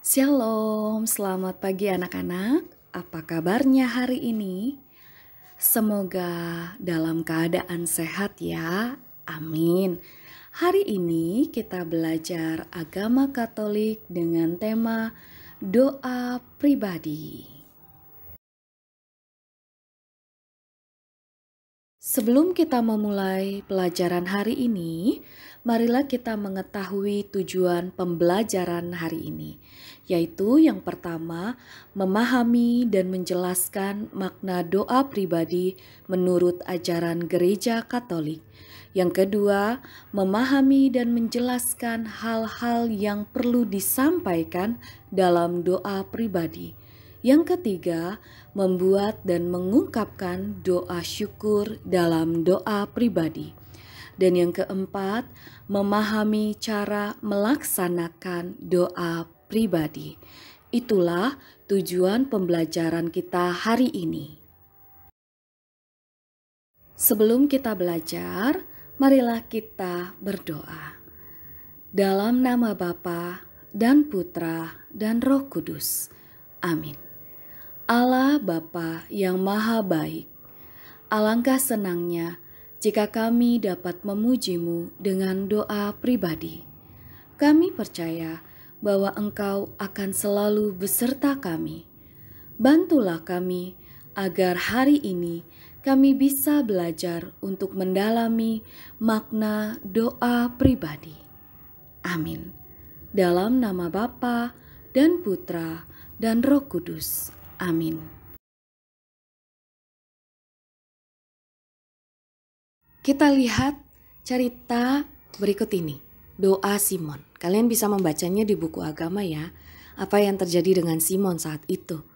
Shalom, selamat pagi anak-anak. Apa kabarnya hari ini? Semoga dalam keadaan sehat ya. Amin. Hari ini kita belajar agama Katolik dengan tema doa pribadi. Sebelum kita memulai pelajaran hari ini, marilah kita mengetahui tujuan pembelajaran hari ini, yaitu yang pertama, memahami dan menjelaskan makna doa pribadi menurut ajaran Gereja Katolik. Yang kedua, memahami dan menjelaskan hal-hal yang perlu disampaikan dalam doa pribadi. Yang ketiga, membuat dan mengungkapkan doa syukur dalam doa pribadi. Dan yang keempat, memahami cara melaksanakan doa pribadi. Itulah tujuan pembelajaran kita hari ini. Sebelum kita belajar, marilah kita berdoa. Dalam nama Bapa dan Putra dan Roh Kudus. Amin. Allah Bapa yang Maha Baik, alangkah senangnya jika kami dapat memuji-Mu dengan doa pribadi. Kami percaya bahwa Engkau akan selalu beserta kami. Bantulah kami agar hari ini kami bisa belajar untuk mendalami makna doa pribadi. Amin. Dalam nama Bapa dan Putra dan Roh Kudus. Amin. Kita lihat cerita berikut ini. Doa Simon. Kalian bisa membacanya di buku agama ya. Apa yang terjadi dengan Simon saat itu.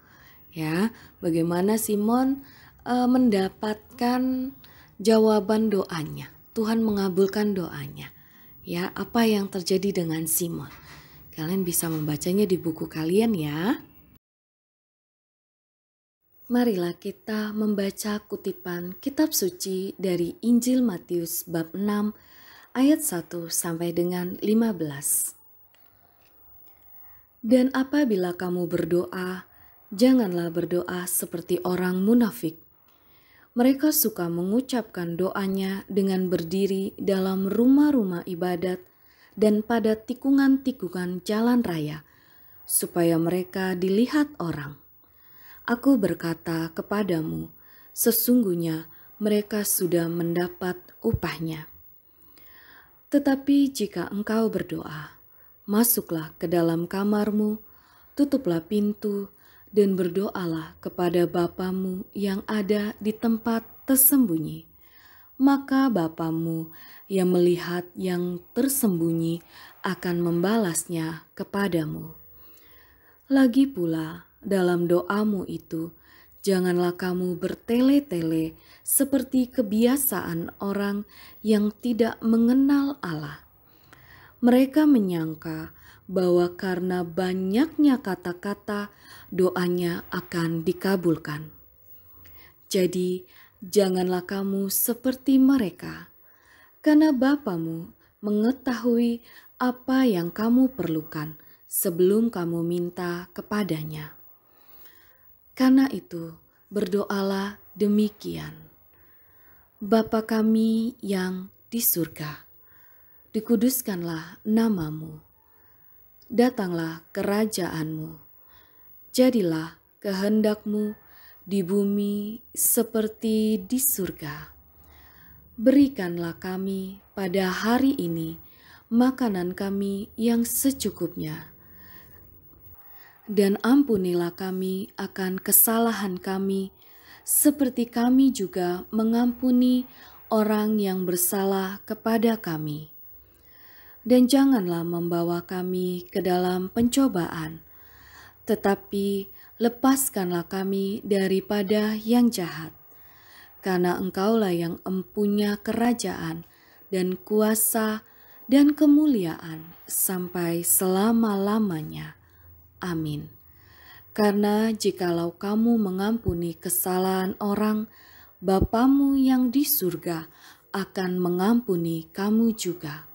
Ya, bagaimana Simon mendapatkan jawaban doanya. Tuhan mengabulkan doanya. Ya, apa yang terjadi dengan Simon. Kalian bisa membacanya di buku kalian ya. Marilah kita membaca kutipan kitab suci dari Injil Matius bab 6 ayat 1 sampai dengan 15. Dan apabila kamu berdoa, janganlah berdoa seperti orang munafik. Mereka suka mengucapkan doanya dengan berdiri dalam rumah-rumah ibadat dan pada tikungan-tikungan jalan raya, supaya mereka dilihat orang. Aku berkata kepadamu, sesungguhnya mereka sudah mendapat upahnya. Tetapi jika engkau berdoa, masuklah ke dalam kamarmu, tutuplah pintu, dan berdoalah kepada Bapamu yang ada di tempat tersembunyi. Maka Bapamu yang melihat yang tersembunyi akan membalasnya kepadamu. Lagi pula, dalam doamu itu, janganlah kamu bertele-tele seperti kebiasaan orang yang tidak mengenal Allah. Mereka menyangka bahwa karena banyaknya kata-kata, doanya akan dikabulkan. Jadi, janganlah kamu seperti mereka, karena Bapamu mengetahui apa yang kamu perlukan sebelum kamu minta kepadanya. Karena itu, berdoalah demikian. Bapa kami yang di surga, dikuduskanlah namamu. Datanglah kerajaanmu. Jadilah kehendakmu di bumi seperti di surga. Berikanlah kami pada hari ini makanan kami yang secukupnya. Dan ampunilah kami akan kesalahan kami, seperti kami juga mengampuni orang yang bersalah kepada kami. Dan janganlah membawa kami ke dalam pencobaan, tetapi lepaskanlah kami daripada yang jahat. Karena Engkaulah yang empunya kerajaan dan kuasa dan kemuliaan sampai selama-lamanya. Amin. Karena jikalau kamu mengampuni kesalahan orang, Bapamu yang di surga akan mengampuni kamu juga.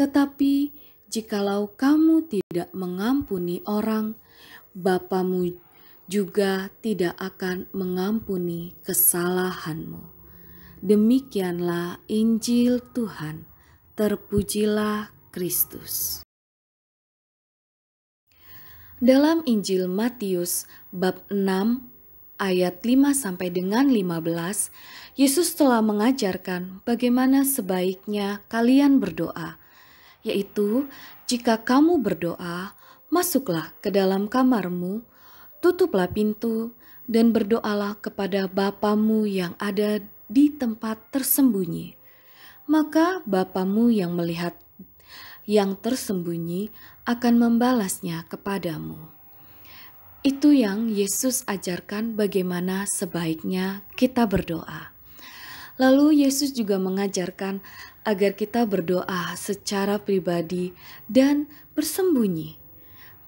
Tetapi jikalau kamu tidak mengampuni orang, Bapamu juga tidak akan mengampuni kesalahanmu. Demikianlah Injil Tuhan. Terpujilah Kristus. Dalam Injil Matius bab 6 ayat 5 sampai dengan 15, Yesus telah mengajarkan bagaimana sebaiknya kalian berdoa, yaitu jika kamu berdoa, masuklah ke dalam kamarmu, tutuplah pintu, dan berdoalah kepada Bapamu yang ada di tempat tersembunyi. Maka Bapamu yang melihat yang tersembunyi akan membalasnya kepadamu. Itu yang Yesus ajarkan bagaimana sebaiknya kita berdoa. Lalu Yesus juga mengajarkan agar kita berdoa secara pribadi dan bersembunyi.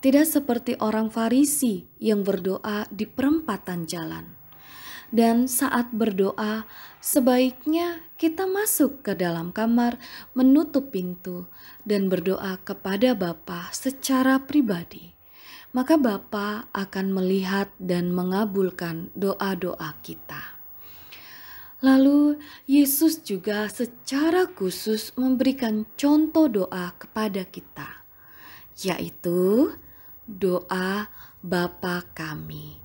Tidak seperti orang Farisi yang berdoa di perempatan jalan. Dan saat berdoa, sebaiknya kita masuk ke dalam kamar, menutup pintu, dan berdoa kepada Bapa secara pribadi. Maka Bapa akan melihat dan mengabulkan doa-doa kita. Lalu Yesus juga secara khusus memberikan contoh doa kepada kita, yaitu doa Bapa kami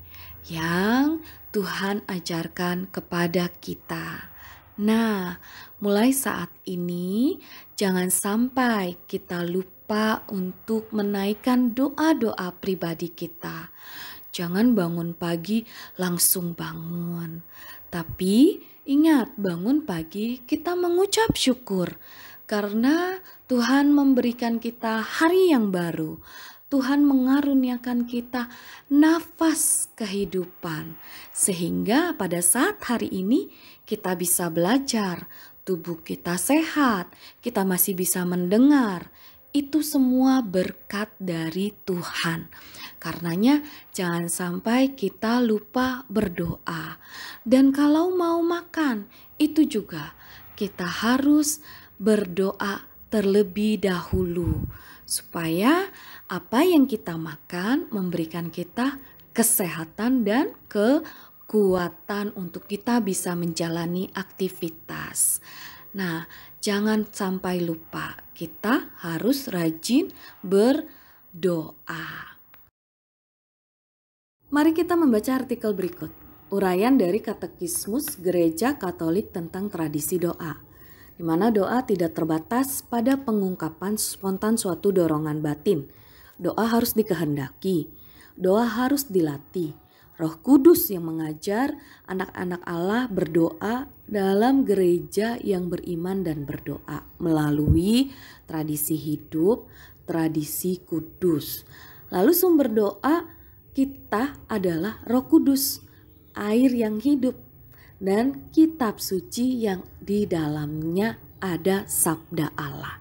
yang Tuhan ajarkan kepada kita. Nah, mulai saat ini jangan sampai kita lupa untuk menaikkan doa-doa pribadi kita. Jangan bangun pagi langsung bangun. Tapi ingat, bangun pagi kita mengucap syukur karena Tuhan memberikan kita hari yang baru. Tuhan mengaruniakan kita nafas kehidupan, sehingga pada saat hari ini kita bisa belajar, tubuh kita sehat, kita masih bisa mendengar. Itu semua berkat dari Tuhan. Karenanya jangan sampai kita lupa berdoa. Dan kalau mau makan, itu juga kita harus berdoa terlebih dahulu, supaya apa yang kita makan memberikan kita kesehatan dan kekuatan untuk kita bisa menjalani aktivitas. Nah, jangan sampai lupa, kita harus rajin berdoa. Mari kita membaca artikel berikut. Uraian dari Katekismus Gereja Katolik tentang tradisi doa, di mana doa tidak terbatas pada pengungkapan spontan suatu dorongan batin. Doa harus dikehendaki, doa harus dilatih. Roh Kudus yang mengajar anak-anak Allah berdoa dalam gereja yang beriman dan berdoa melalui tradisi hidup, tradisi kudus. Lalu sumber doa kita adalah Roh Kudus, air yang hidup, dan kitab suci yang di dalamnya ada sabda Allah.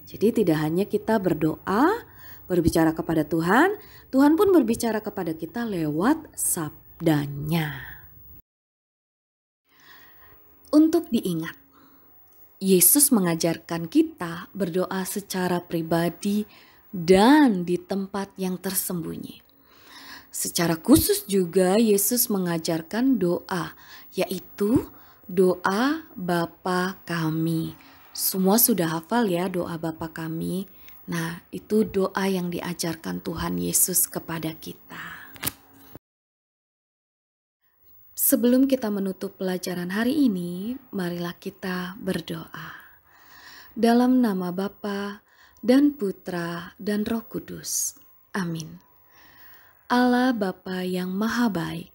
Jadi tidak hanya kita berdoa, berbicara kepada Tuhan, Tuhan pun berbicara kepada kita lewat sabdanya. Untuk diingat, Yesus mengajarkan kita berdoa secara pribadi dan di tempat yang tersembunyi. Secara khusus juga Yesus mengajarkan doa, yaitu doa Bapa kami. Semua sudah hafal ya doa Bapa kami. Nah, itu doa yang diajarkan Tuhan Yesus kepada kita. Sebelum kita menutup pelajaran hari ini, marilah kita berdoa. Dalam nama Bapa dan Putra dan Roh Kudus. Amin. Allah Bapa yang Maha Baik,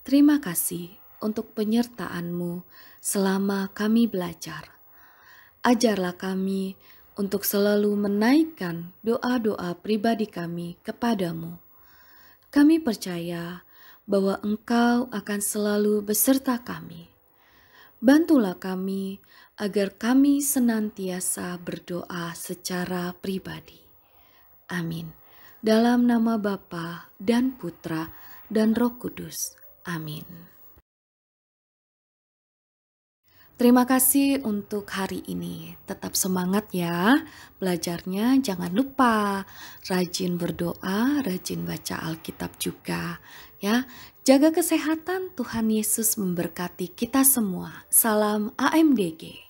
terima kasih untuk penyertaan-Mu selama kami belajar. Ajarlah kami untuk selalu menaikkan doa-doa pribadi kami kepadamu. Kami percaya bahwa Engkau akan selalu beserta kami. Bantulah kami agar kami senantiasa berdoa secara pribadi. Amin. Dalam nama Bapa dan Putra dan Roh Kudus. Amin. Terima kasih untuk hari ini. Tetap semangat ya. Belajarnya jangan lupa rajin berdoa, rajin baca Alkitab juga ya. Jaga kesehatan, Tuhan Yesus memberkati kita semua. Salam AMDG.